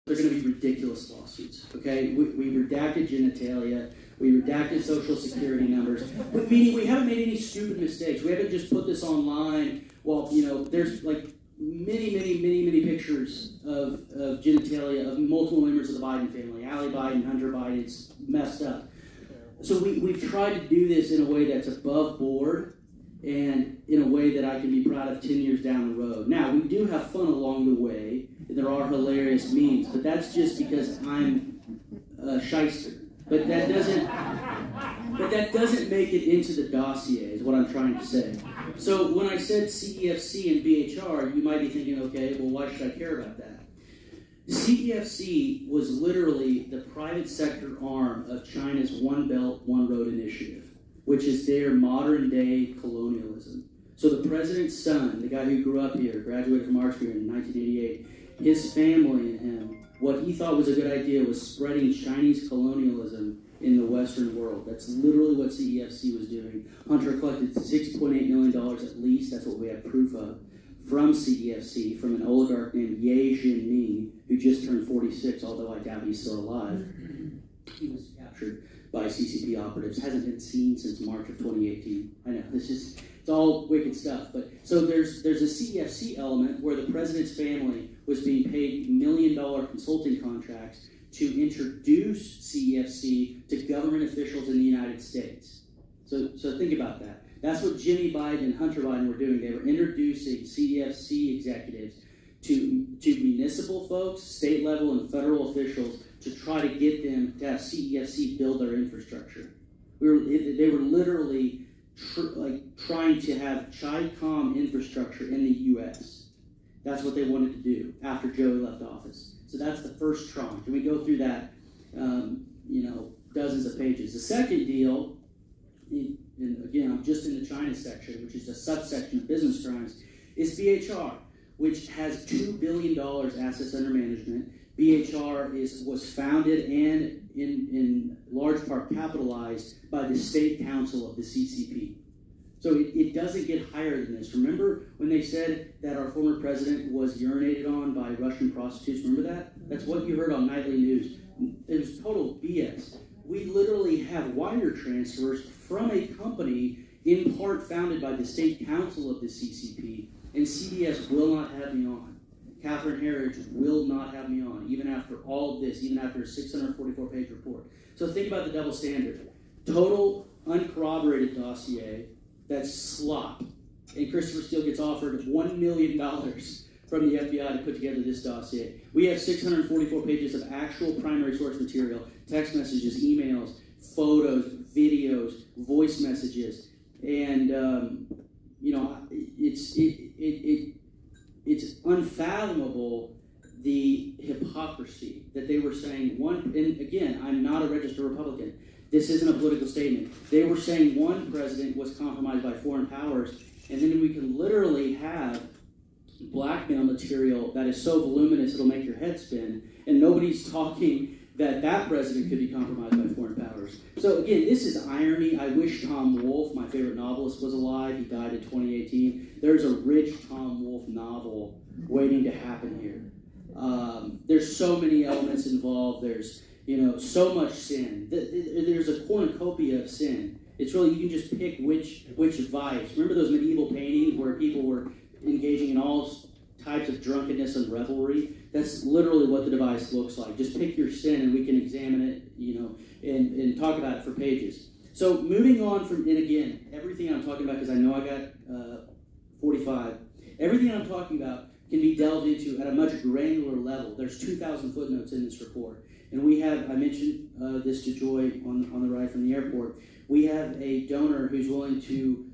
they're going to be ridiculous lawsuits, okay? We redacted genitalia, we redacted social security numbers, meaning we haven't made any stupid mistakes. We haven't just put this online. Well, you know, there's like many pictures of genitalia of multiple members of the Biden family, Allie Biden, Hunter Biden. It's messed up. So we've tried to do this in a way that's above board and in a way that I can be proud of 10 years down the road. Now, we do have fun along the way, and there are hilarious memes, but that's just because I'm a shyster. But that doesn't make it into the dossier, is what I'm trying to say. So when I said CEFC and BHR, you might be thinking, okay, well, why should I care about that? CEFC was literally the private sector arm of China's One Belt, One Road initiative, which is their modern-day colonialism. So the president's son, the guy who grew up here, graduated from art school in 1988, his family and him, what he thought was a good idea was spreading Chinese colonialism in the Western world. That's literally what CEFC was doing. Hunter collected $6.8 million at least, that's what we have proof of, from CEFC, from an oligarch named Ye Jianming, who just turned 46, although I doubt he's still alive. He was captured by CCP operatives, hasn't been seen since March of 2018. I know, it's all wicked stuff. But so there's a CEFC element where the president's family was being paid $1 million consulting contracts to introduce CEFC to government officials in the United States. So think about that. That's what Jimmy Biden and Hunter Biden were doing. They were introducing CEFC executives to municipal folks, state level and federal officials to try to get them to have CEFC build their infrastructure. They were literally trying to have Chi-Com infrastructure in the U.S. That's what they wanted to do after Joey left office. So that's the first tranche. And we go through that, dozens of pages. The second deal, and again, I'm just in the China section, which is a subsection of business crimes, is BHR, which has $2 billion assets under management. BHR was founded and in large part capitalized by the state council of the CCP. So it doesn't get higher than this. Remember when they said that our former president was urinated on by Russian prostitutes? Remember that? That's what you heard on nightly news. It was total BS. We literally have wire transfers from a company in part founded by the state council of the CCP, and CBS will not have me on. Catherine Herridge will not have me on, even after all of this, even after a 644-page report. So think about the double standard. Total uncorroborated dossier, that's slop. And Christopher Steele gets offered $1 million from the FBI to put together this dossier. We have 644 pages of actual primary source material, text messages, emails, photos, videos, voice messages, and it's unfathomable the hypocrisy that they were saying. And again, I'm not a registered Republican. This isn't a political statement. They were saying one president was compromised by foreign powers, and then we can literally have blackmail material that is so voluminous it'll make your head spin, and nobody's talking that president could be compromised by foreign powers. So again, this is irony. I wish Tom Wolfe, my favorite novelist, was alive. He died in 2018. There's a rich Tom Wolfe novel waiting to happen here. There's so many elements involved. There's so much sin. There's a cornucopia of sin. It's really, you can just pick which vice. Remember those medieval paintings where people were engaging in all types of drunkenness and revelry? That's literally what the device looks like. Just pick your sin and we can examine it, and talk about it for pages. So moving on from, and again, everything I'm talking about, because I know I got 45, everything I'm talking about can be delved into at a much granular level. There's 2,000 footnotes in this report. And we have, I mentioned this to Joy on the ride from the airport, we have a donor who's willing to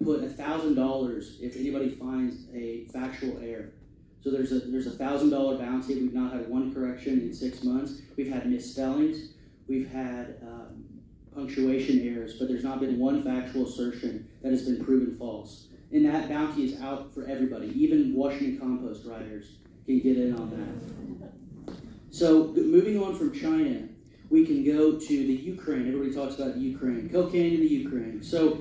put $1,000 if anybody finds a factual error. So there's a $1,000 bounty. We've not had one correction in 6 months. We've had misspellings. We've had punctuation errors, but there's not been one factual assertion that has been proven false. And that bounty is out for everybody. Even Washington Compost writers can get in on that. So moving on from China, we can go to the Ukraine. Everybody talks about Ukraine. Cocaine in the Ukraine. So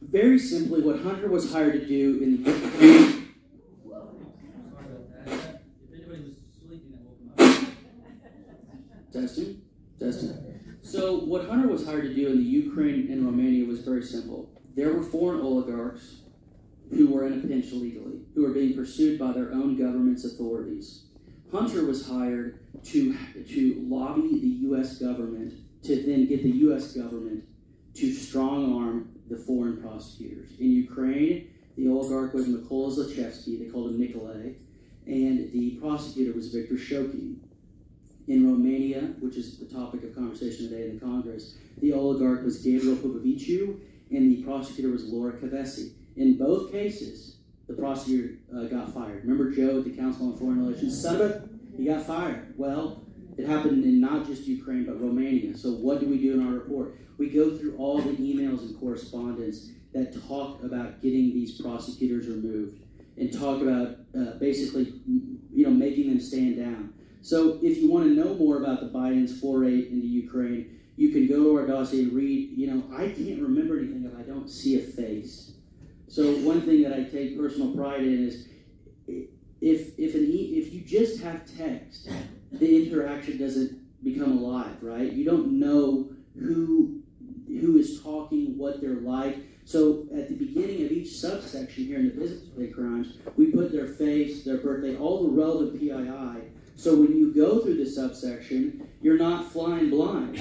very simply, what Hunter was hired to do in the Testing. So what Hunter was hired to do in the Ukraine and Romania was very simple. There were foreign oligarchs who were in a pinch legally, who were being pursued by their own government's authorities. Hunter was hired to lobby the U.S. government to then get the U.S. government to strong-arm the foreign prosecutors. In Ukraine, the oligarch was Mykola Zlochevsky, they called him Nikolai, and the prosecutor was Viktor Shokin. In Romania, which is the topic of conversation today in the Congress, the oligarch was Gabriel Popoviciu, and the prosecutor was Laura Kövesi. In both cases, the prosecutor got fired. Remember Joe at the Council on Foreign Relations? Son of a, he got fired. Well, it happened in not just Ukraine, but Romania. So what do we do in our report? We go through all the emails and correspondence that talk about getting these prosecutors removed and talk about basically, making them stand down. So if you want to know more about the Biden's foray into Ukraine, you can go to our dossier and read. I can't remember anything if I don't see a face. So one thing that I take personal pride in is if you just have text, the interaction doesn't become alive, right? You don't know who is talking, what they're like. So at the beginning of each subsection here in the business-related crimes, we put their face, their birthday, all the relevant PII. So when you go through the subsection, you're not flying blind.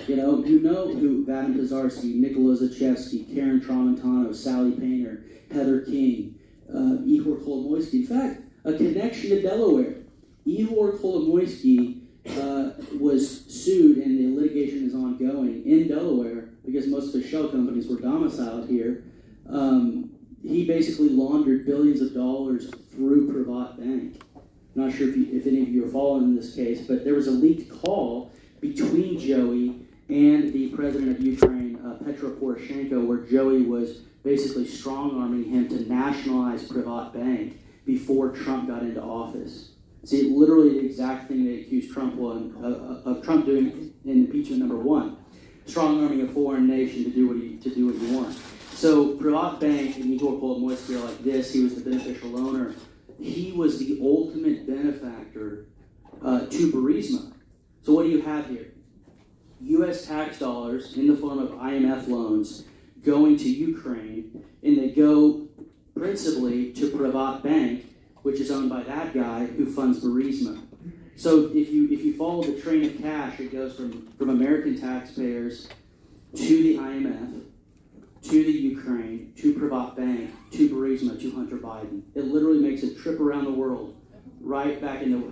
You know who Vadim Pizarski, Nikola Zlochevsky, Karen Tramontano, Sally Painter, Heather King, Ihor Kolomoisky. In fact, a connection to Delaware. Ihor Kolomoisky was sued, and the litigation is ongoing in Delaware because most of his shell companies were domiciled here. He basically laundered billions of dollars through Privat Bank. I'm not sure if any of you are following this case, but there was a leaked call between Joey and the president of Ukraine, Petro Poroshenko, where Joey was basically strong-arming him to nationalize Privat Bank before Trump got into office. See, literally the exact thing they accused Trump of Trump doing in impeachment number 1, strong-arming a foreign nation to do what he wants. So Privat Bank and Igor Kolomoisky are like this. He was the beneficial owner. He was the ultimate benefactor to Burisma. So what do you have here? U.S. tax dollars in the form of IMF loans going to Ukraine, and they go principally to Privat Bank, which is owned by that guy who funds Burisma. So if you follow the train of cash, it goes from American taxpayers to the IMF, to the Ukraine, to Privat Bank, to Burisma, to Hunter Biden. It literally makes a trip around the world, right back into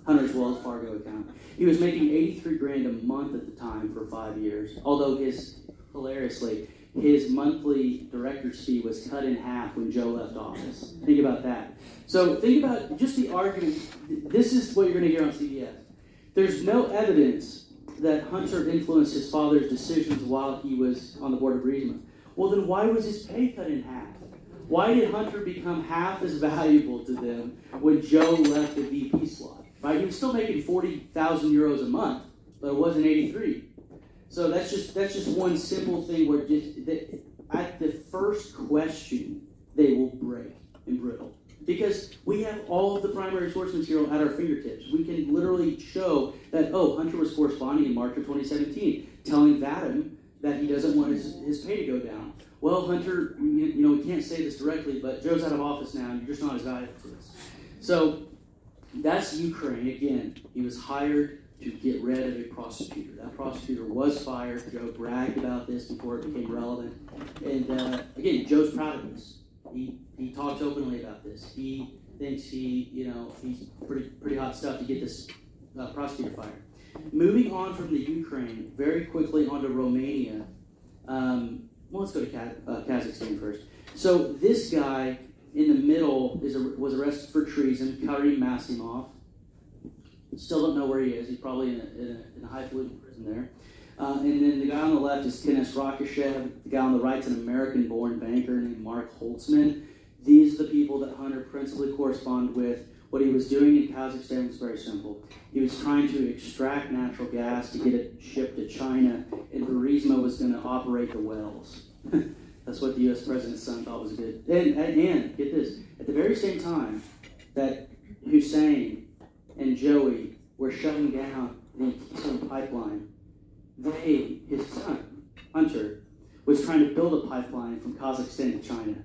Hunter's Wells Fargo account. He was making $83,000 a month at the time for 5 years, although hilariously, his monthly director's fee was cut in half when Joe left office. Think about that. So think about just the argument. This is what you're going to hear on CBS. There's no evidence that Hunter influenced his father's decisions while he was on the board of Burisma. Well, then why was his pay cut in half? Why did Hunter become half as valuable to them when Joe left the VP slot? Right? He was still making 40,000 euros a month, but it wasn't 83. So that's just one simple thing where at the first question they will break and brittle. Because we have all of the primary source material at our fingertips. We can literally show that, Hunter was corresponding in March of 2017, telling Vadim that he doesn't want his pay to go down. Well, Hunter, we can't say this directly, but Joe's out of office now, and you're just not as valuable to us. So that's Ukraine. Again, he was hired to get rid of a prosecutor. That prosecutor was fired. Joe bragged about this before it became relevant. And again, Joe's proud of this. He talks openly about this. He thinks he's pretty hot stuff to get this prosecutor fired. Moving on from the Ukraine, very quickly onto Romania. Let's go to Kazakhstan first. So this guy in the middle was arrested for treason, Karim Masimov. Still don't know where he is. He's probably in a highfalutin prison there. And then the guy on the left is Kenes Rakashev. The guy on the right is an American-born banker named Mark Holtzman. These are the people that Hunter principally corresponded with. What he was doing in Kazakhstan was very simple. He was trying to extract natural gas to get it shipped to China, and Burisma was going to operate the wells. That's what the U.S. president's son thought was good. And get this, at the very same time that Hussein and Joey were shutting down the Keystone Pipeline, his son, Hunter, was trying to build a pipeline from Kazakhstan to China.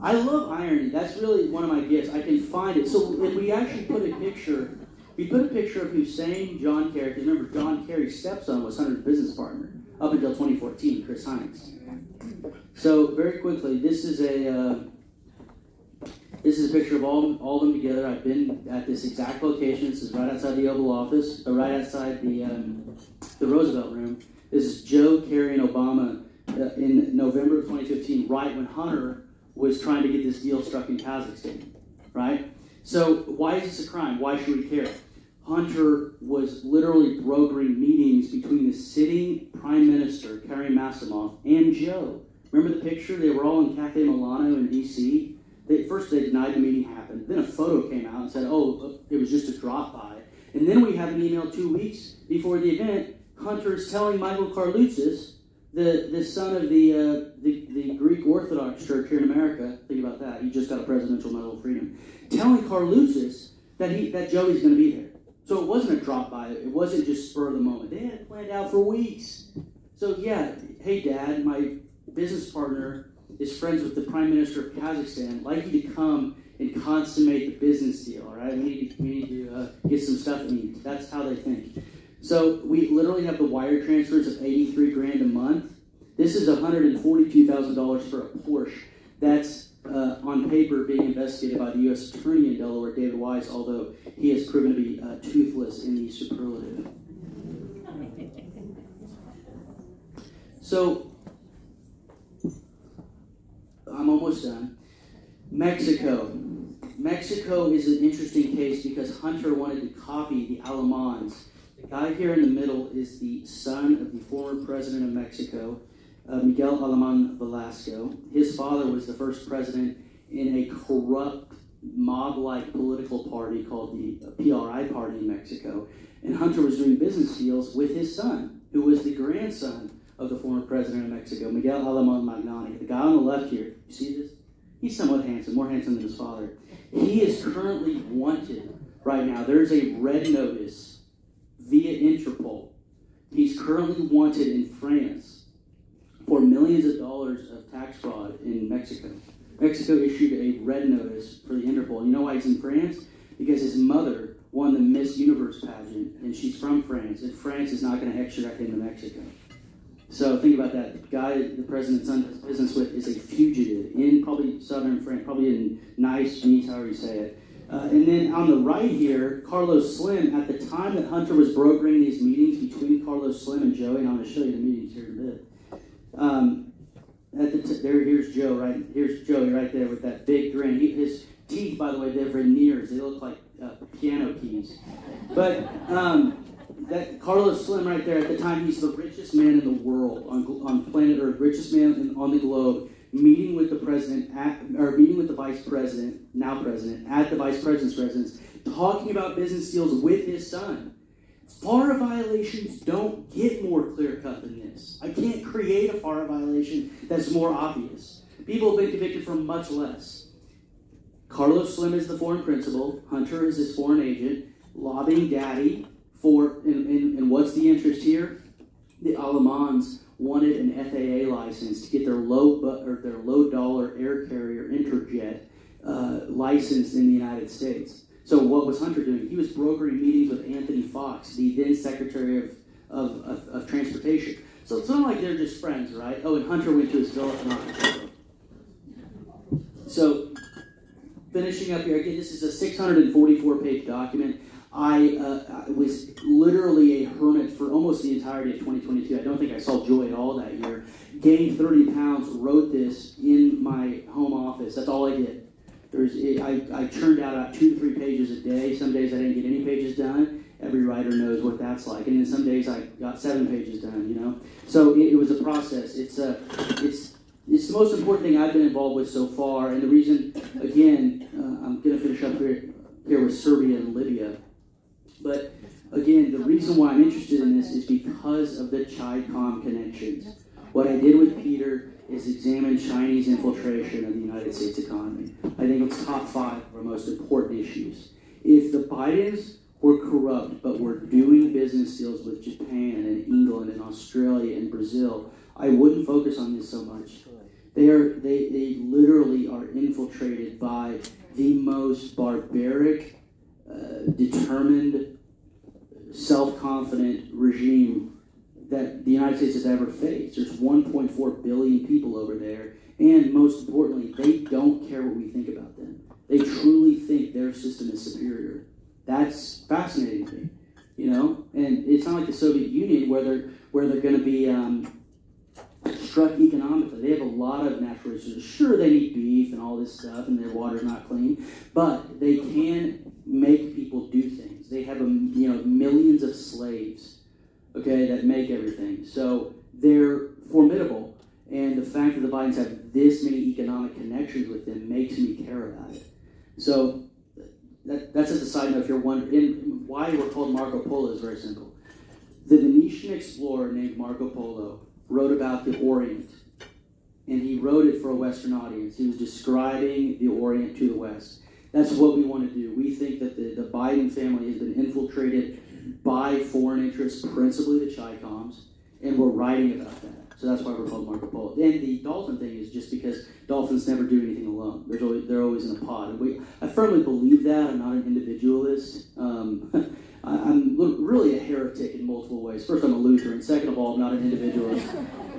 I love irony. That's really one of my gifts. I can find it. So if we actually put a picture, of Hussein, John Kerry, because remember, John Kerry's stepson was Hunter's business partner up until 2014, Chris Hines. So very quickly, this is a picture of all of them together. I've been at this exact location. This is right outside the Oval Office, right outside the Roosevelt Room. This is Joe, Kerry, and Obama in November of 2015, right when Hunter was trying to get this deal struck in Kazakhstan, right? So why is this a crime? Why should we care? Hunter was literally brokering meetings between the sitting Prime Minister, Karim Massimov, and Joe. Remember the picture? They were all in Cafe Milano in D.C. First they denied the meeting happened. Then a photo came out and said, oh, it was just a drop-by. And then we have an email 2 weeks before the event. Hunter is telling Michael Karloutzis, the son of the Greek Orthodox Church here in America, think about that, he just got a Presidential Medal of Freedom, telling Karloutzis that Joey's going to be there. So it wasn't a drop-by. It wasn't just spur of the moment. They had it planned out for weeks. So yeah, hey Dad, my business partner is friends with the Prime Minister of Kazakhstan. I'd like you to come and consummate the business deal, all right? We need to get some stuff. I mean, that's how they think. So we literally have the wire transfers of $83,000 a month. This is $142,000 for a Porsche. That's on paper being investigated by the U.S. Attorney in Delaware, David Wise, although he has proven to be toothless in the superlative. So I'm almost done. Mexico. Mexico is an interesting case because Hunter wanted to copy the Alemans. The guy here in the middle is the son of the former president of Mexico, Miguel Alemán Velasco. His father was the first president in a corrupt, mob-like political party called the PRI party in Mexico. And Hunter was doing business deals with his son, who was the grandson of the former president of Mexico, Miguel Alemán Magnani. The guy on the left here, you see this? He's somewhat handsome, more handsome than his father. He is currently wanted right now. There's a red notice via Interpol. He's currently wanted in France for millions of dollars of tax fraud in Mexico. Mexico issued a red notice for the Interpol. You know why he's in France? Because his mother won the Miss Universe pageant, and she's from France, and France is not going to extradite him to Mexico. So think about that. The guy the president's done business with is a fugitive in probably southern France, probably in Nice, however you say it. And then on the right here, Carlos Slim, at the time that Hunter was brokering these meetings between Carlos Slim and Joey, and I'm going to show you the meetings here in a bit. Here's Joe, right? Here's Joey right there with that big grin. His teeth, by the way, they're veneers. They look like piano keys. But that Carlos Slim right there, at the time, he's the richest man in the world on planet Earth, richest man on the globe, meeting with the president, meeting with the vice president, now president, at the vice president's residence, talking about business deals with his son. FARA violations don't get more clear-cut than this. I can't create a FARA violation that's more obvious. People have been convicted for much less. Carlos Slim is the foreign principal. Hunter is his foreign agent, lobbying daddy for, and what's the interest here? The Alemans wanted an FAA license to get their low-dollar air carrier Interjet licensed in the United States. So what was Hunter doing? He was brokering meetings with Anthony Fox, the then Secretary of Transportation. So it's not like they're just friends, right? Oh, and Hunter went to his villa in Acapulco. So finishing up here, again, this is a 644-page document. I was literally a hermit for almost the entirety of 2022. I don't think I saw joy at all that year. Gained 30 pounds, wrote this in my home office. That's all I did. I churned out about 2 to 3 pages a day. Some days I didn't get any pages done. Every writer knows what that's like. And then some days I got 7 pages done, you know. So it was a process. It's the most important thing I've been involved with so far. And the reason, again, I'm going to finish up here with Serbia and Libya. But again, the reason why I'm interested in this is because of the Chi-Com connections. What I did with Peter is examine Chinese infiltration of the United States economy. I think it's top 5 of our most important issues. If the Bidens were corrupt, but were doing business deals with Japan and England and Australia and Brazil, I wouldn't focus on this so much. They literally are infiltrated by the most barbaric, determined, self-confident regime that the United States has ever faced. There's 1.4 billion people over there, and most importantly, they don't care what we think about them. They truly think their system is superior. That's fascinating to me, you know. And it's not like the Soviet Union where they're going to be struck economically. They have a lot of natural resources. Sure, they need beef and all this stuff, and their water's not clean, but they can make people do things. They have millions of slaves, okay, that make everything. So they're formidable, and the fact that the Bidens have this many economic connections with them makes me care about it. So that's just a side note. If you're wondering why we're called Marco Polo, is very simple. The Venetian explorer named Marco Polo wrote about the Orient, and he wrote it for a Western audience. He was describing the Orient to the West. That's what we want to do. We think that the Biden family has been infiltrated by foreign interests, principally the Chi-Coms, and we're writing about that. So that's why we're called Marco Polo. And the dolphin thing is just because dolphins never do anything alone. They're always in a pod. And I firmly believe that. I'm not an individualist. I'm really a heretic in multiple ways. First, I'm a Lutheran. Second of all, I'm not an individualist.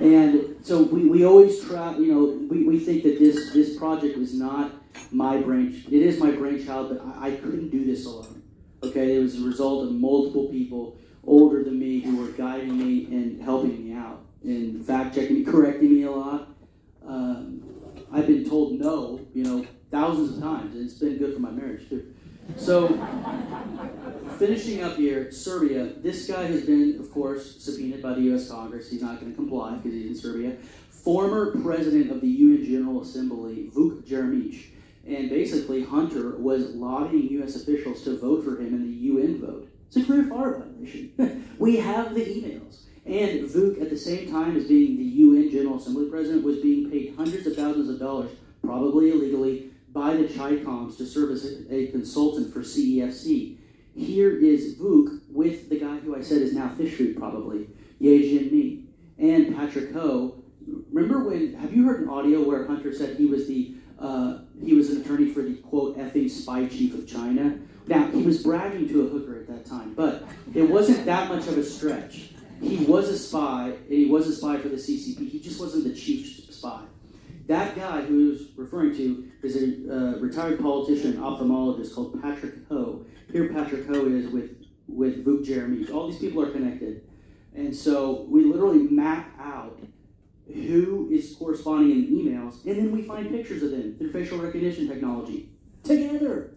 And so we always try, we think that this project was not my brainchild. It is my brainchild, but I couldn't do this alone. Okay, it was a result of multiple people older than me who were guiding me and helping me out and fact-checking me, correcting me a lot. I've been told no, thousands of times, and it's been good for my marriage, too. So, finishing up here, Serbia, this guy has been, of course, subpoenaed by the U.S. Congress. He's not going to comply because he's in Serbia. Former president of the UN General Assembly, Vuk Jeremic, and basically Hunter was lobbying U.S. officials to vote for him in the UN vote. It's a clear FAR violation. We have the emails. And Vuk, at the same time as being the UN General Assembly president, was being paid hundreds of thousands of dollars, probably illegally, by the Chi-Coms to serve as a consultant for CEFC. Here is Vuk with the guy who I said is now Fish Food, probably, Ye Jinmi, and Patrick Ho. Remember have you heard an audio where Hunter said he was an attorney for the, quote, effing spy chief of China? Now, he was bragging to a hooker at that time, but it wasn't that much of a stretch. He was a spy, and he was a spy for the CCP. He just wasn't the chief spy. That guy who he was referring to is a retired politician and ophthalmologist called Patrick Ho. Here Patrick Ho is with Vuk Jeremic. All these people are connected. And so we literally map out who is corresponding in emails, and then we find pictures of them through facial recognition technology. Together.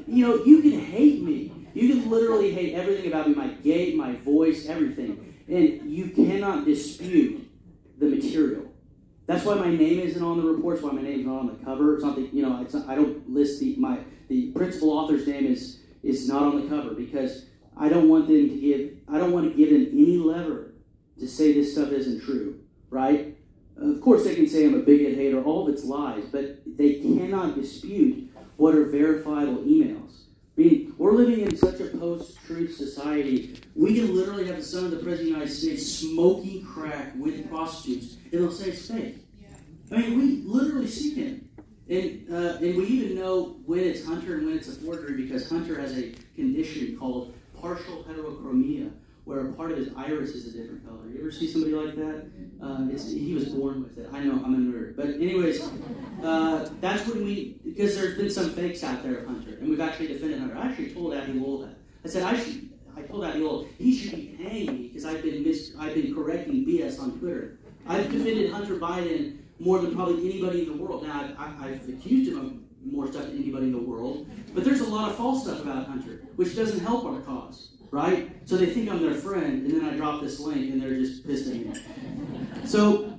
You can hate me. You can literally hate everything about me, my gait, my voice, everything. And you cannot dispute the material. That's why my name isn't on the reports, why my name's not on the cover. It's not I don't list the principal author's name is not on the cover because I don't want to give them any lever to say this stuff isn't true, right? Of course they can say I'm a bigot, hater, all of it's lies, but they cannot dispute what are verifiable emails. I mean, we're living in such a post-truth society. We can literally have the son of the President of the United States smoking crack with prostitutes, and they'll say it's fake. I mean, we literally see him. And we even know when it's Hunter and when it's a forgery because Hunter has a condition called partial heterochromia, where a part of his iris is a different color. You ever see somebody like that? He was born with it. I know, I'm a nerd. But anyways, that's when because there's been some fakes out there of Hunter, and we've actually defended Hunter. I actually told Abby Lowell that. I said, I told Abby Lowell, he should be paying me because I've been correcting BS on Twitter. I've defended Hunter Biden more than probably anybody in the world. Now, I've accused him of more stuff than anybody in the world, but there's a lot of false stuff about Hunter, which doesn't help our cause. Right? So they think I'm their friend, and then I drop this link, and they're just pissed at me. So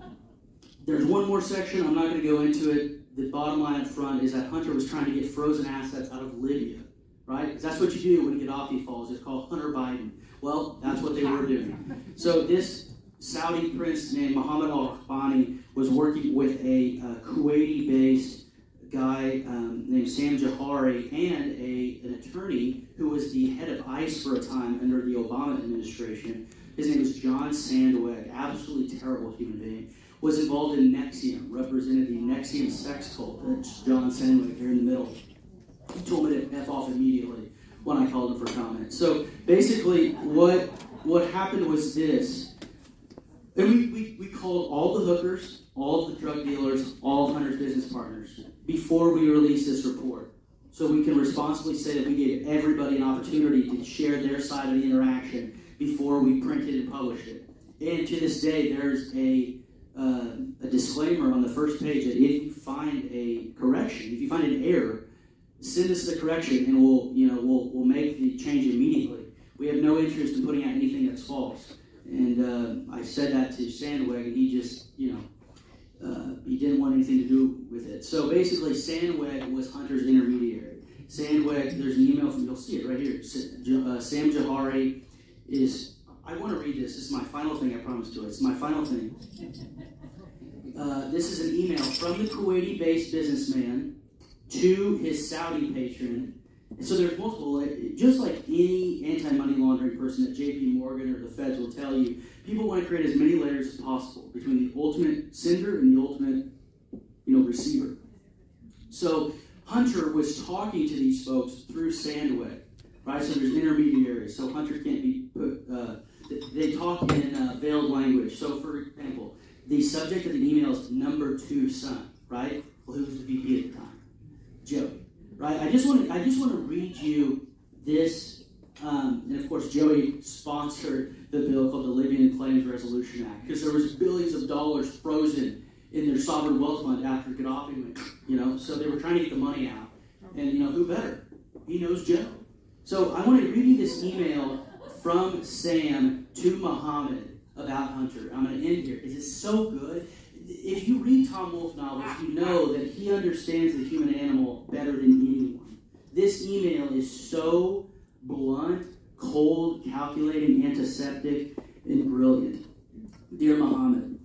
there's one more section. I'm not going to go into it. The bottom line up front is that Hunter was trying to get frozen assets out of Libya. Right? Because that's what you do when Gaddafi falls. It's called Hunter Biden. Well, that's what they were doing. So this Saudi prince named Mohammed al-Rahbani was working with a Kuwaiti-based guy named Sam Jahari and an attorney who was the head of ICE for a time under the Obama administration. His name was John Sandweg, absolutely terrible human being. Was involved in Nexium, represented the Nexium sex cult. That's John Sandweg here in the middle. He told me to F off immediately when I called him for comment. So basically what happened was this. And we called all the hookers, all the drug dealers, all of Hunter's business partners before we released this report. So we can responsibly say that we gave everybody an opportunity to share their side of the interaction before we printed and published it. And to this day, there's a disclaimer on the first page that if you find a correction, if you find an error, send us the correction and we'll make the change immediately. We have no interest in putting out anything that's false. And I said that to Sandweg, and he just, he didn't want anything to do with it. So basically, Sandweg was Hunter's intermediary. Sandweg, there's an email from, you'll see it right here. Sam Jahari is, I want to read this. This is my final thing, I promised to it. It's my final thing. This is an email from the Kuwaiti-based businessman to his Saudi patron. And so there's multiple, just like any anti-money laundering person at JP Morgan or the Feds will tell you, people want to create as many layers as possible between the ultimate sender and the ultimate, receiver. So Hunter was talking to these folks through Sandweg, right? So there's intermediaries, so Hunter can't be put, they talk in veiled language. So for example, the subject of the email is number 2 son, right? Well, who was the VP at the time? Joey. Right, I just want to read you this, and of course Joey sponsored the bill called the Libyan Claims Resolution Act because there was billions of dollars frozen in their sovereign wealth fund after Gaddafi went, so they were trying to get the money out, and who better? He knows Joe. So I want to read you this email from Sam to Muhammad about Hunter. I'm going to end here. Is it so good? If you read Tom Wolfe novels, you know that he understands the human animal better than anyone. This email is so blunt, cold, calculating, antiseptic, and brilliant. Dear Muhammad,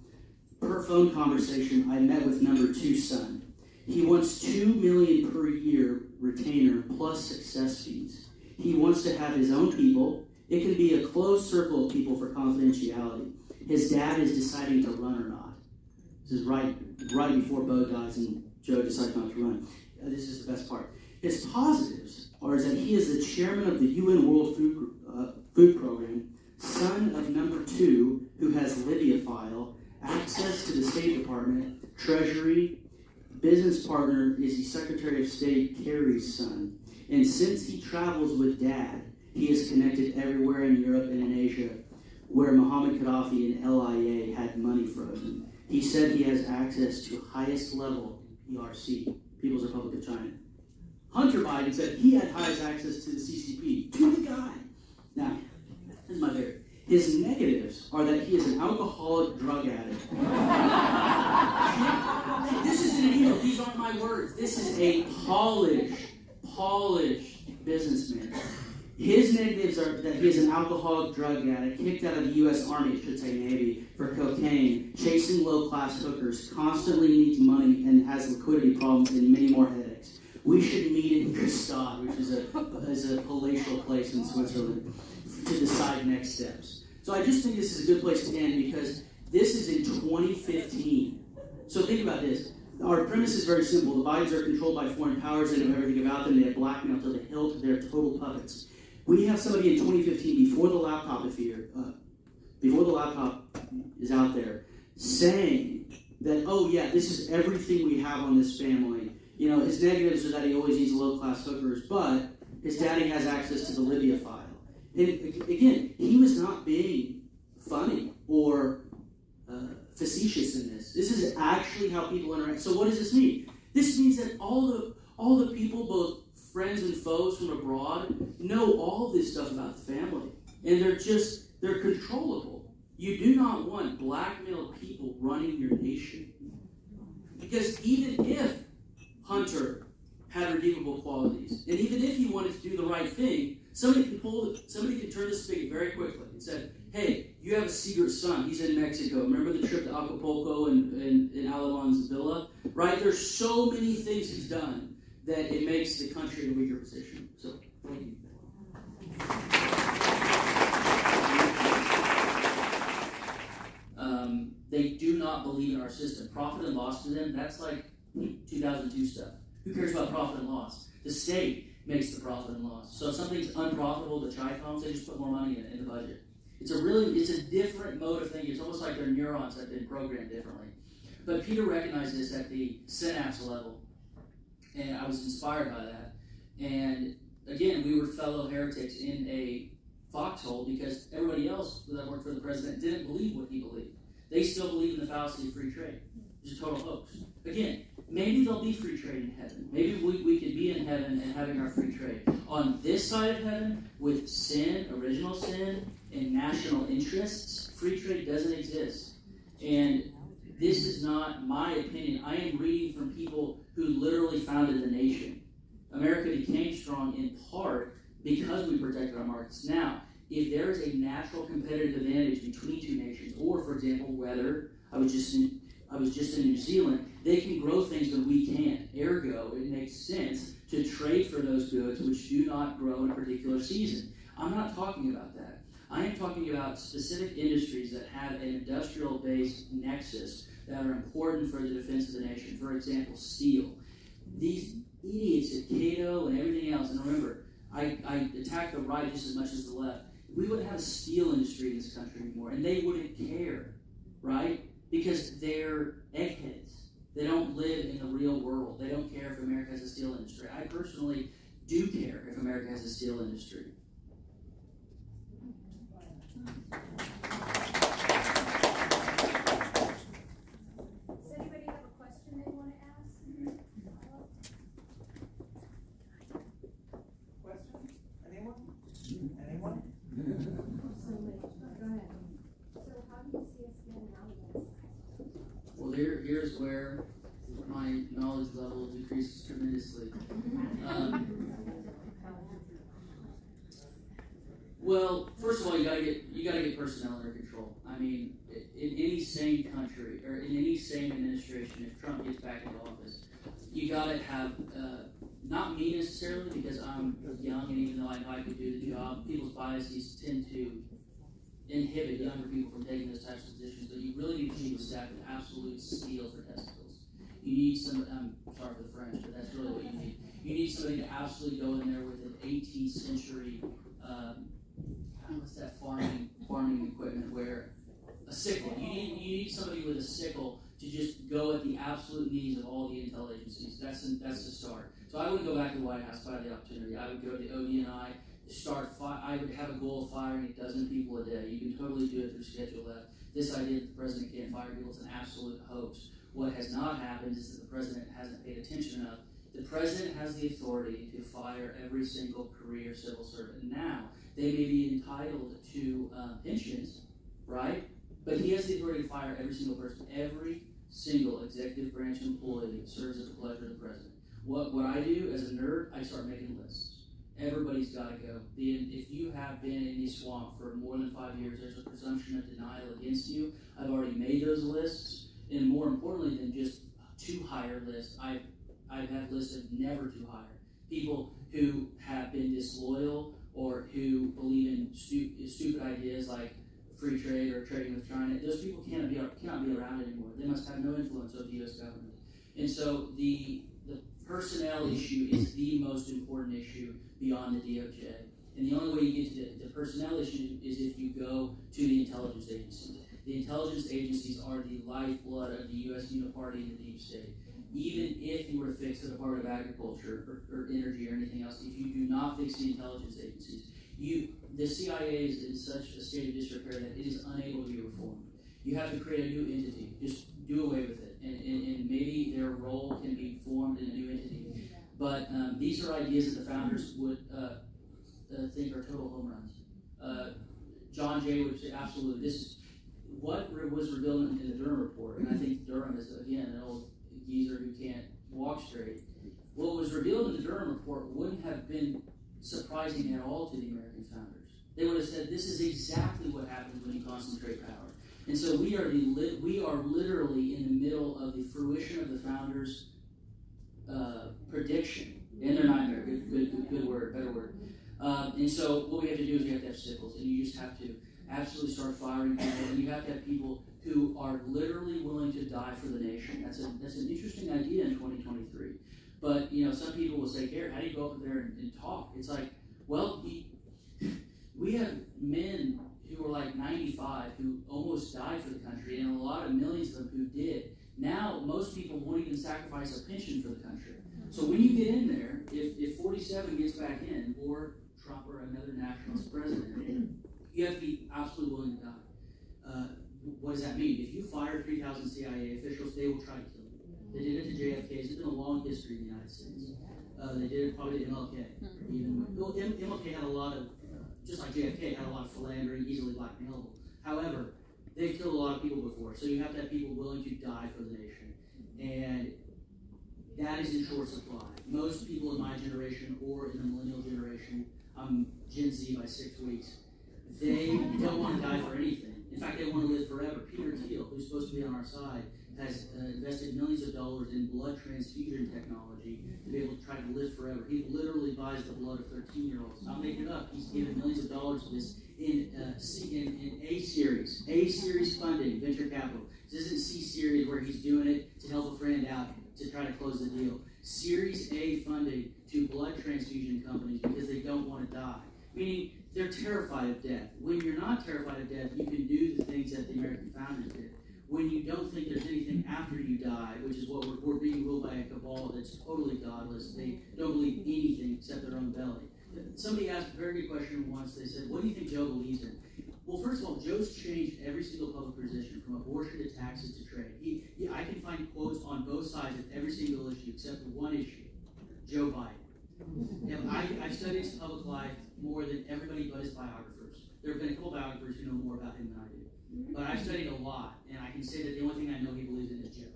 per phone conversation, I met with number 2 son. He wants $2 million per year retainer plus success fees. He wants to have his own people. It can be a closed circle of people for confidentiality. His dad is deciding to run or not. This is right before Bo dies and Joe decides not to run. This is the best part. His positives are that he is the chairman of the UN World Food Program, son of number 2, who has Libya file, access to the State Department, Treasury, business partner is the Secretary of State Kerry's son. And since he travels with Dad, he is connected everywhere in Europe and in Asia, where Muhammad Gaddafi and LIA had money frozen. He said he has access to highest level PRC, People's Republic of China. Hunter Biden said he had highest access to the CCP, to the guy. Now, this is my favorite. His negatives are that he is an alcoholic drug addict. This isn't an email. These aren't my words. This is a polished businessman. His negatives are that he is an alcoholic drug addict, kicked out of the U.S. Army, I should say Navy, for cocaine, chasing low-class hookers, constantly needs money, and has liquidity problems and many more headaches. We should meet in Gstaad, which is a palatial place in Switzerland, to decide next steps. So I just think this is a good place to end because this is in 2015. So think about this. Our premise is very simple. The Bidens are controlled by foreign powers. They know everything about them. They have blackmail to the hilt. They're total puppets. We have somebody in 2015, before the laptop is out there, saying that, oh yeah, this is everything we have on this family. His negatives are that he always eats low-class hookers, but his daddy has access to the Libya file. And again, he was not being funny or facetious in this. This is actually how people interact. So what does this mean? This means that all the people, both friends and foes from abroad, know all this stuff about the family. And they're controllable. You do not want blackmailed people running your nation. Because even if Hunter had redeemable qualities, and even if he wanted to do the right thing, somebody could turn the spigot very quickly and said, hey, you have a secret son. He's in Mexico. Remember the trip to Acapulco and Alamon's villa? Right? There's so many things he's done that it makes the country in a weaker position. So, thank you. not believe in our system. Profit and loss to them, that's like 2002 stuff. Who cares about profit and loss? The state makes the profit and loss. So if something's unprofitable to Chi-Coms, they just put more money in the budget. It's a different mode of thinking. It's almost like their neurons have been programmed differently. But Peter recognized this at the synapse level, and I was inspired by that. And again, we were fellow heretics in a foxhole because everybody else that worked for the president didn't believe what he believed. They still believe in the fallacy of free trade. It's a total hoax. Again, maybe there'll be free trade in heaven. Maybe we could be in heaven and having our free trade. On this side of heaven, with sin, original sin, and national interests, free trade doesn't exist. And this is not my opinion. I am reading from people who literally founded the nation. America became strong in part because we protected our markets. Now, if there is a natural competitive advantage between two nations, or, for example, weather, I was just in New Zealand, they can grow things that we can't. Ergo, it makes sense to trade for those goods which do not grow in a particular season. I'm not talking about that. I am talking about specific industries that have an industrial-based nexus that are important for the defense of the nation. For example, steel. These idiots at Cato and everything else, and remember, I attack the right just as much as the left. We wouldn't have a steel industry in this country anymore, and they wouldn't care, right? Because they're eggheads. They don't live in the real world. They don't care if America has a steel industry. I personally do care if America has a steel industry. Does anybody have a question they want to ask? Question? Anyone? Anyone? Go ahead. So how do you see us getting out of this? Well, here's where my knowledge level decreases tremendously. Well, first of all, you gotta get personnel under control. I mean, in any sane country or in any sane administration, if Trump gets back into office, you gotta have not me necessarily because I'm young, and even though I know I could do the job, people's biases tend to inhibit younger people from taking those types of positions. But you really need a chief of staff with absolute steel for testicles. You need some. I'm sorry for the French, but that's really what you need. You need somebody to absolutely go in there with an 18th century. What's that farming equipment where a sickle. You need somebody with a sickle to just go at the absolute needs of all the intel agencies. That's the start. So I would go back to the White House if I had the opportunity. I would go to ODNI, I would have a goal of firing a dozen people a day. You can totally do it through Schedule F. This idea that the president can't fire people is an absolute hoax. What has not happened is that the president hasn't paid attention enough. The president has the authority to fire every single career civil servant. Now, they may be entitled to pensions, right? But he has the authority to fire every single person, every single executive branch employee that serves at the pleasure of the president. What I do as a nerd, I start making lists. Everybody's got to go. If you have been in the swamp for more than 5 years, there's a presumption of denial against you. I've already made those lists, and more importantly than just to hire lists, I have lists of never to hire. People who have been disloyal or who believe in stupid ideas like free trade or trading with China, those people cannot be around anymore. They must have no influence over the U.S. government. And so the personnel issue is the most important issue beyond the DOJ. And the only way you get to the personnel issue is if you go to the intelligence agencies. The intelligence agencies are the lifeblood of the U.S. uniparty and the deep state. Even if you were to fix the Department of Agriculture or Energy or anything else, if you do not fix the intelligence agencies, the CIA is in such a state of disrepair that it is unable to be reformed. You have to create a new entity. Just do away with it. And maybe their role can be formed in a new entity. But these are ideas that the founders would think are total home runs. John Jay would say, absolutely, this is what was revealed in the Durham report. And I think Durham is, again, an old geezer who can't walk straight. What was revealed in the Durham report wouldn't have been surprising at all to the American founders. They would have said, this is exactly what happens when you concentrate power. And so we are literally in the middle of the fruition of the founders' prediction in their nightmare. Good word, better word. And so what we have to do is we have to have sickles, and you just have to absolutely start firing people, and you have to have people who are literally willing to die for the nation. That's an interesting idea in 2023. But, some people will say, Garrett, how do you go up there and talk? It's like, well, we have men who are like 95 who almost died for the country, and a lot of millions of them who did. Now, most people won't even sacrifice a pension for the country. So when you get in there, if 47 gets back in, or Trump or another nationalist president, you have to be absolutely willing to die. What does that mean? If you fire 3,000 CIA officials, they will try to kill you. They did it to JFK. It's been a long history in the United States. They did it probably to MLK. MLK had a lot of, just like JFK, had a lot of philandering, easily blackmailable. However, they've killed a lot of people before, so you have to have people willing to die for the nation. And that is in short supply. Most people in my generation or in the millennial generation, I'm Gen Z by 6 weeks, they don't want to die for anything. In fact, they want to live forever. Peter Thiel, who's supposed to be on our side, has invested millions of dollars in blood transfusion technology to be able to try to live forever. He literally buys the blood of 13-year-olds. I'm making it up. He's given millions of dollars to this in A-series funding, venture capital. This isn't C-series where he's doing it to help a friend out to try to close the deal. Series A funding to blood transfusion companies because they don't want to die. Meaning, they're terrified of death. When you're not terrified of death, you can do the things that the American founders did. When you don't think there's anything after you die, which is what we're being ruled by a cabal that's totally godless. They don't believe anything except their own belly. Somebody asked a very good question once. They said, what do you think Joe believes in? Well, first of all, Joe's changed every single public position, from abortion to taxes to trade. I can find quotes on both sides of every single issue except the one issue, Joe Biden. I've studied his public life more than everybody but his biographers. There have been a couple biographers who know more about him than I do. But I've studied a lot, and I can say that the only thing I know he believes in is Joe.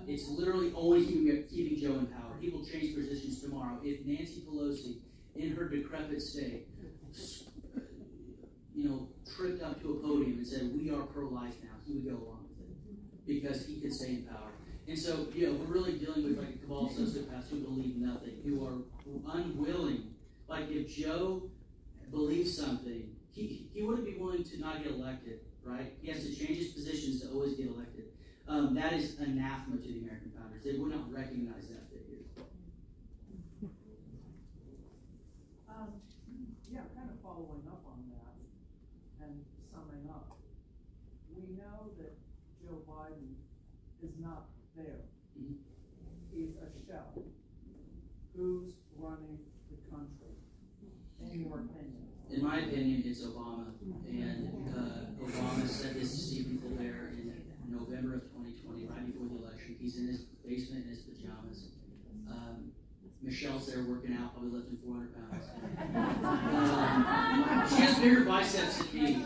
It's literally only keeping Joe in power. He will change positions tomorrow. If Nancy Pelosi, in her decrepit state, tripped up to a podium and said, we are pro-life now, he would go along with it because he could stay in power. And so, we're really dealing with like a cabal of sociopaths who believe nothing, who are unwilling. Like if Joe believes something, he wouldn't be willing to not get elected, right? He has to change his positions to always get elected. That is anathema to the American founders. They would not recognize that figure. Kind of following up on that and summing up. We know that Joe Biden is not there. Mm-hmm. He's a shell. Who's running the country, in your opinion? In my opinion, it's Obama. And Obama said this to Stephen Colbert in November of 2020, right before the election. He's in his basement in his pajamas. Michelle's there working out, probably lifting 400 pounds. She has bigger biceps than me.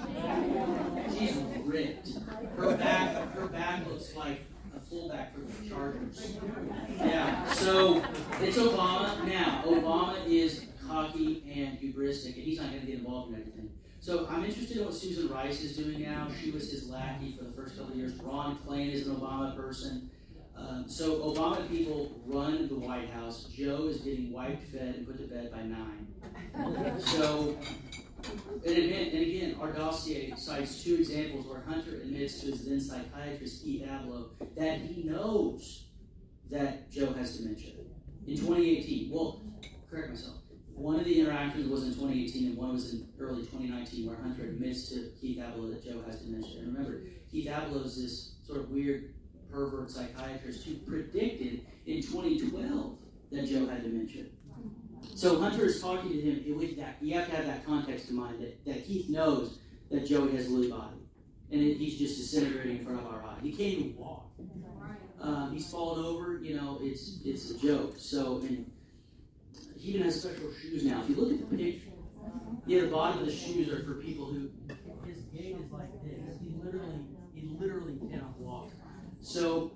She's ripped. Her back looks like a fullback for the Chargers. Yeah, so it's Obama. Now, Obama is cocky and hubristic, and he's not going to get involved in anything. So I'm interested in what Susan Rice is doing now. She was his lackey for the first couple of years. Ron Klain is an Obama person. So Obama people run the White House. Joe is getting wiped, fed, and put to bed by 9. So, and again, our dossier cites 2 examples where Hunter admits to his then psychiatrist, Keith Abloh, that he knows that Joe has dementia. In 2018, well, correct myself. One of the interactions was in 2018 and one was in early 2019 where Hunter admits to Keith Abloh that Joe has dementia. And remember, Keith Abloh is this sort of weird pervert psychiatrist who predicted in 2012 that Joe had dementia. So Hunter is talking to him with that. You have to have that context in mind that Keith knows that Joe has a Lewy body. And he's just disintegrating in front of our eye. He can't even walk. He's fallen over, it's a joke. So, and he even has special shoes now. If you look at the picture, the bottom of the shoes are for people who, his gait is like this. He literally cannot walk. So,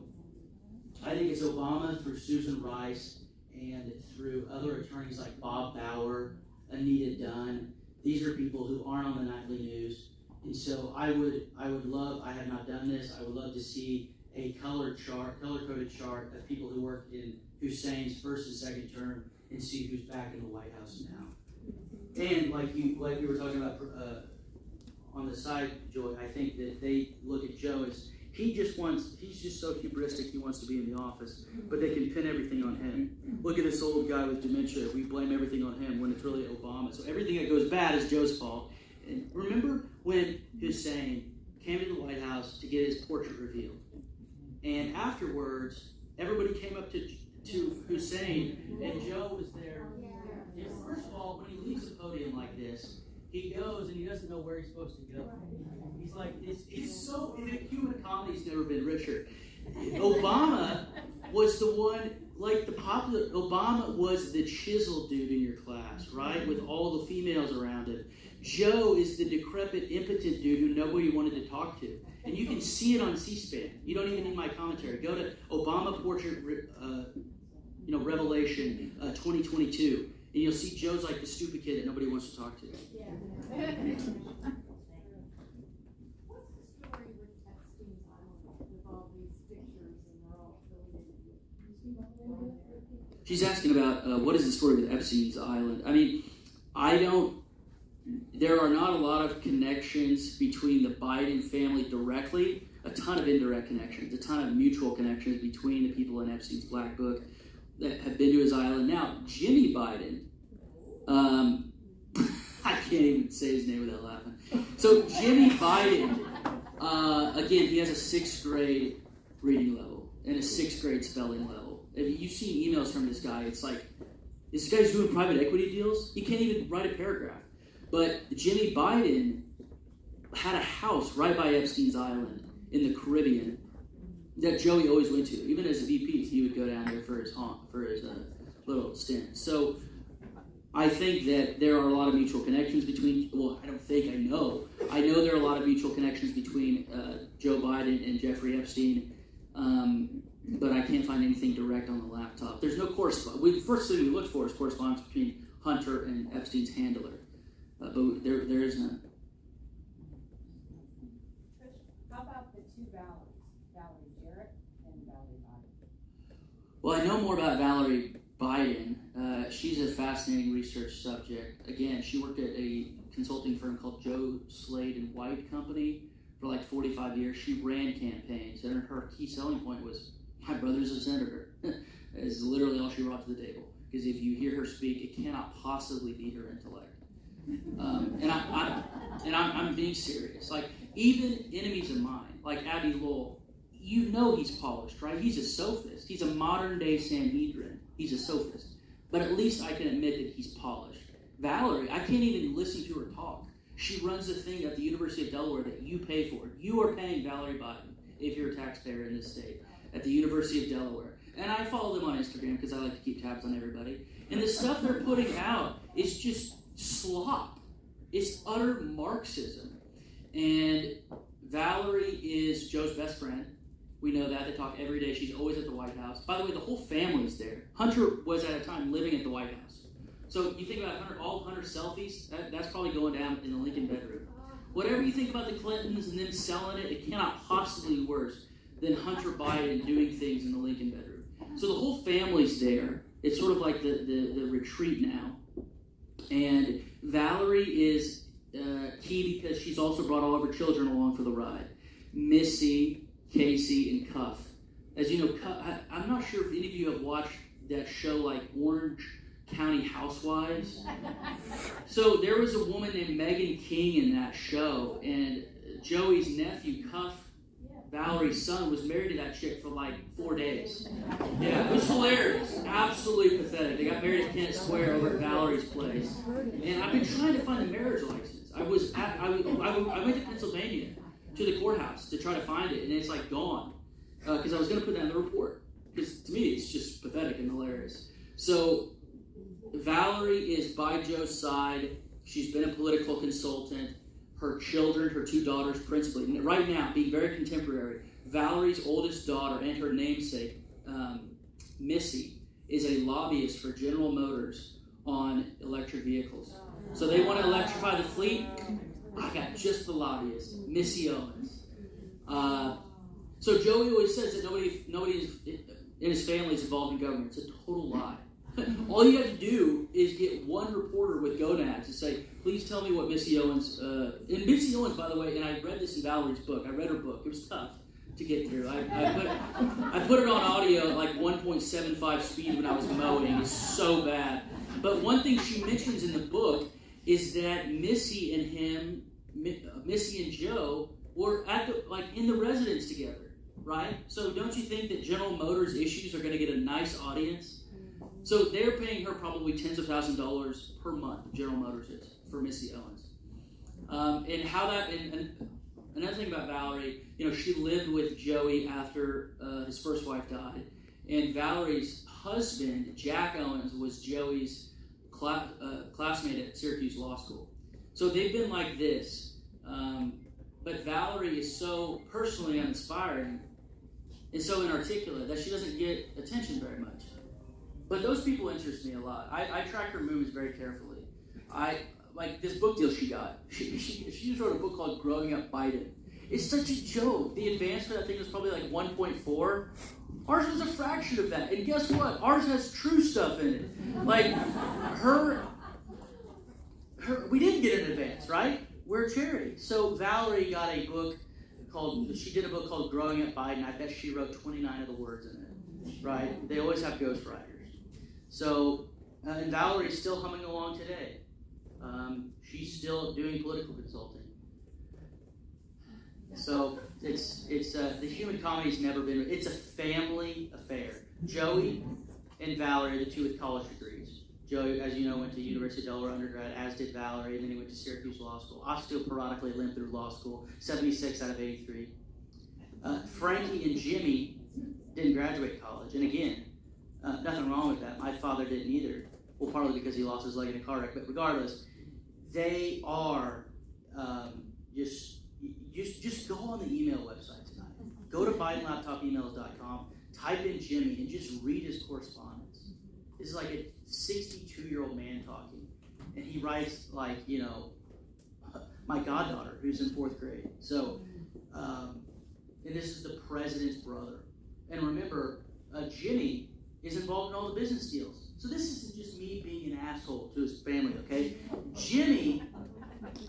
I think it's Obama through Susan Rice and through other attorneys like Bob Bauer, Anita Dunn. These are people who aren't on the nightly news. And so I would love, I have not done this, I would love to see a color-coded chart of people who worked in Hussein's first and second term and see who's back in the White House now. And like we were talking about on the side, Joy, I think that they look at Joe as he's just so hubristic, he wants to be in the office, but they can pin everything on him. Look at this old guy with dementia. We blame everything on him when it's really Obama. So everything that goes bad is Joe's fault. And remember when Hussein came to the White House to get his portrait revealed, and afterwards everybody came up to Hussein, and Joe was there. And first of all, when he leaves the podium like this, he goes and he doesn't know where he's supposed to go. He's like, it's so, in a human comedy's never been richer. Obama was the one, like Obama was the chiseled dude in your class, right? With all the females around him. Joe is the decrepit, impotent dude who nobody wanted to talk to. And you can see it on C-SPAN. You don't even need my commentary. Go to Obama Portrait, Revelation 2022. And you'll see Joe's like the stupid kid that nobody wants to talk to. Yeah. What's the story with Epstein's Island with all these pictures and they're all affiliated? She's asking about what is the story with Epstein's Island. I mean, there are not a lot of connections between the Biden family directly, a ton of indirect connections, a ton of mutual connections between the people in Epstein's Black Book that have been to his island. Now, Jimmy Biden, I can't even say his name without laughing. So Jimmy Biden, again, he has a 6th grade reading level and a 6th grade spelling level. If you've seen emails from this guy, it's like, this guy's doing private equity deals? He can't even write a paragraph. But Jimmy Biden had a house right by Epstein's Island in the Caribbean that Joey always went to. Even as a VP, he would go down there for his little stint. So I think that there are a lot of mutual connections between, I know there are a lot of mutual connections between Joe Biden and Jeffrey Epstein, but I can't find anything direct on the laptop. There's no correspondence. First thing we look for is correspondence between Hunter and Epstein's handler, but there is none. How about the two Valeries, Valerie Garrett and Valerie Biden? Well, I know more about Valerie Biden. She's a fascinating research subject. Again, she worked at a consulting firm called Joe Slade and White Company for like 45 years. She ran campaigns, and her key selling point was, my brother's a senator. Is literally all she brought to the table. Because if you hear her speak, it cannot possibly be her intellect. And I'm being serious. Like, even enemies of mine, like Abby Lowell, you know he's polished, right? He's a sophist. He's a modern-day Sanhedrin. He's a sophist. But at least I can admit that he's polished. Valerie, I can't even listen to her talk. She runs the thing at the University of Delaware that you pay for. You are paying Valerie Biden, if you're a taxpayer in this state, at the University of Delaware. And I follow them on Instagram because I like to keep tabs on everybody. And the stuff they're putting out is just slop. It's utter Marxism. And Valerie is Joe's best friend. We know that. They talk every day. She's always at the White House. By the way, the whole family's there. Hunter was at a time living at the White House. So you think about all Hunter's selfies, that's probably going down in the Lincoln bedroom. Whatever you think about the Clintons and them selling it, it cannot possibly be worse than Hunter Biden doing things in the Lincoln bedroom. So the whole family's there. It's sort of like the retreat now. And Valerie is key because she's also brought all of her children along for the ride. Missy, Casey, and Cuff. As you know, I'm not sure if any of you have watched that show like Orange County Housewives. So there was a woman named Megan King in that show, and Joey's nephew, Cuff, Valerie's son, was married to that chick for like 4 days. Yeah, it was hilarious. Absolutely pathetic. They got married at Kent Square over at Valerie's place. And I've been trying to find a marriage license. I went to Pennsylvania to the courthouse to try to find it, and it's like gone. Because I was going to put that in the report. Because to me, it's just pathetic and hilarious. So Valerie is by Joe's side. She's been a political consultant. Her children, her 2 daughters principally. Right now, being very contemporary, Valerie's oldest daughter and her namesake, Missy, is a lobbyist for General Motors on electric vehicles. So they want to electrify the fleet. I got just the lobbyist, Missy Owens. So Joey always says that nobody in his family is involved in government. It's a total lie. All you have to do is get one reporter with gonads to say, please tell me what Missy Owens, and Missy Owens, by the way, and I read this in Valerie's book. I read her book. It was tough to get through. I put it on audio at like 1.75 speed when I was mowing. It's so bad. But one thing she mentions in the book is that Missy and Joe were in the residence together, right? So don't you think that General Motors issues are going to get a nice audience? So they're paying her probably tens of thousands of dollars per month, General Motors is, for Missy Owens. And how that, and another thing about Valerie, she lived with Joey after his first wife died. And Valerie's husband, Jack Owens, was Joey's classmate at Syracuse Law School. So they've been like this. But Valerie is so personally uninspiring and so inarticulate that she doesn't get attention very much. But those people interest me a lot. I track her movements very carefully. Like this book deal she got. She just wrote a book called Growing Up Biden. It's such a joke. The advance for that thing was probably like 1.4. Ours was a fraction of that. And guess what? Ours has true stuff in it. Like we didn't get an advance, right? We're a charity. So Valerie got a book she did a book called Growing Up Biden. I bet she wrote 29 of the words in it, right? They always have ghostwriters. So, and Valerie's still humming along today. She's still doing political consulting. So it's the human comedy's never been. It's a family affair. Joey and Valerie are the two with college degrees. Joey, as you know, went to University of Delaware undergrad, as did Valerie, and then he went to Syracuse Law School. Osteoporically limped through law school, 76 out of 83. Frankie and Jimmy didn't graduate college, and again, nothing wrong with that. My father didn't either. Well, partly because he lost his leg in a car wreck, but regardless, they are just go on the email website tonight. Go to BidenLaptopEmails.com, type in Jimmy, and just read his correspondence. This is like a 62-year-old man talking, and he writes like, my goddaughter who's in 4th grade. So, and this is the president's brother. And remember, Jimmy is involved in all the business deals. So this isn't just me being an asshole to his family, okay? Jimmy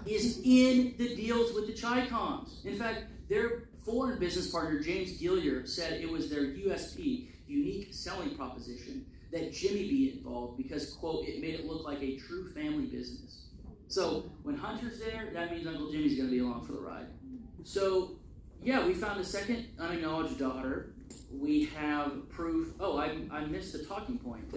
is in the deals with the Chi-Coms. In fact, their foreign business partner, James Gillier, said it was their USP, unique selling proposition, that Jimmy be involved because, quote, it made it look like a true family business. So when Hunter's there, that means Uncle Jimmy's going to be along for the ride. So, yeah, we found a second unacknowledged daughter. We have proof. Oh, I missed the talking point.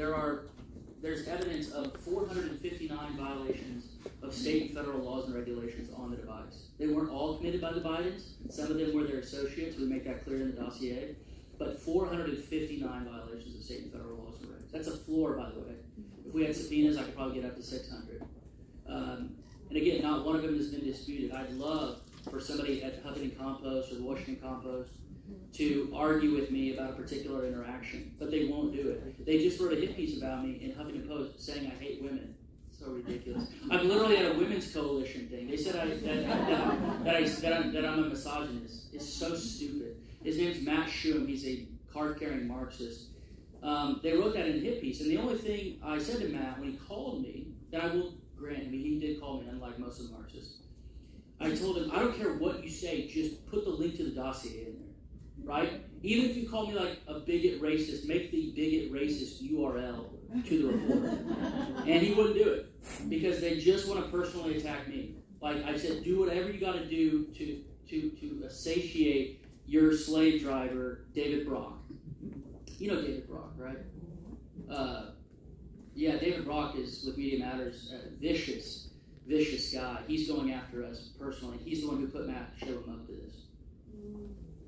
There's evidence of 459 violations of state and federal laws and regulations on the device. They weren't all committed by the Bidens. Some of them were their associates. We make that clear in the dossier. But 459 violations of state and federal laws and regs. That's a floor, by the way. If we had subpoenas, I could probably get up to 600. And again, not one of them has been disputed. I'd love for somebody at Huffington Compost or the Washington Compost to argue with me about a particular interaction, but they won't do it. They just wrote a hit piece about me in Huffington Post saying I hate women. So ridiculous. I'm literally at a women's coalition thing. They said that I'm a misogynist. It's so stupid. His name's Matt Shum. He's a card-carrying Marxist. They wrote that in a hit piece, and the only thing I said to Matt when he called me, that I will grant him, he did call me, unlike most of the Marxists. I told him, I don't care what you say, just put the link to the dossier in there, right? Even if you call me like a bigot racist, make the bigot racist URL to the reporter. And he wouldn't do it because they just want to personally attack me. Like I said, do whatever you got to do to satiate your slave driver, David Brock. You know David Brock, right? Yeah, David Brock is, with Media Matters, a vicious guy. He's going after us personally. He's the one who put Matt Shillem up to this.